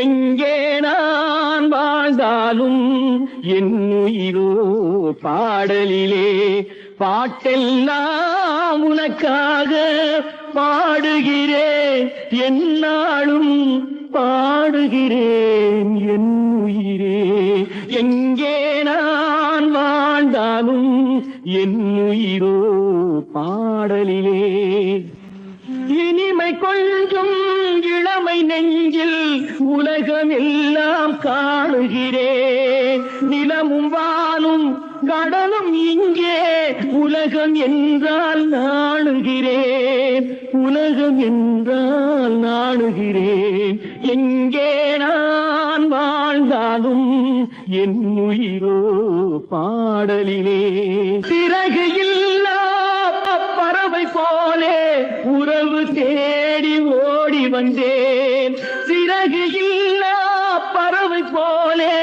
எங்கே நான் வாழ்ந்தாலும் என் உயிரோ பாடலிலே. பாட்டெல்லாம் உனக்காக பாடுகிறேன், என்னாலும் பாடுகிறேன் என் உயிரே. எங்கே நான் வாழ்ந்தாலும் என் உயிரோ பாடலிலே. இனிமை கொஞ்சம் இளமை நெஞ்சில் உலகம் எல்லாம் காணுகிறேன். நிலமும் வானும் கடலும் இங்கே உலகம் என்றால் நாணுகிறேன், உலகம் என்றால் நாணுகிறேன். எங்கே நான் வாழ்ந்தாலும் என் உயிரோ பாடலிலே. சிறகு இல்லா பறவை போலே உறவு தேடி ஓடி வந்தேன். சிறகு இல்லா பறவை போலே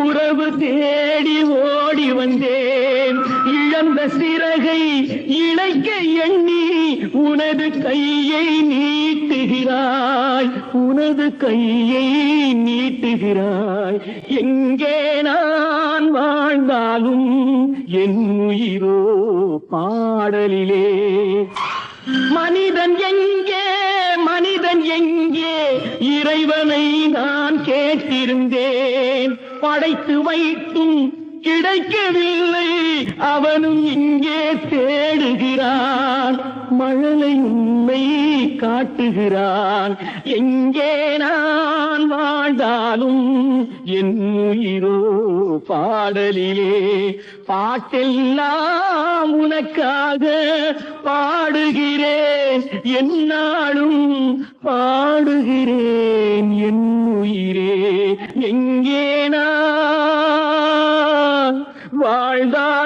உறவு தேடி ஓடி வந்தேன். இழந்த சிறகை இணைக்க எண்ணி உனது கையை நீட்டுகிறாய், உனது கையை நீட்டுகிறாய். எங்கே நான் வாழ்ந்தாலும் என் உயிரோ பாடலிலே. மனிதன் எங்கே, மனிதன் எங்கே, இறைவனை நான் கேட்டிருந்தேன். படைத்து வைத்தும் கிடைக்கவில்லை, அவனும் இங்கே தேடுகிறான். மழலை உண்மை காட்டுகிறான். எங்கே நான் வாழ்ந்தாலும் என் உயிரோ பாடலிலே. பாட்டெல்லாம் உனக்காக பாடுகிறேன், என்னாலும் பாடுகிறேன் என் உயிரே. எங்கே நான் வாழ்ந்தால்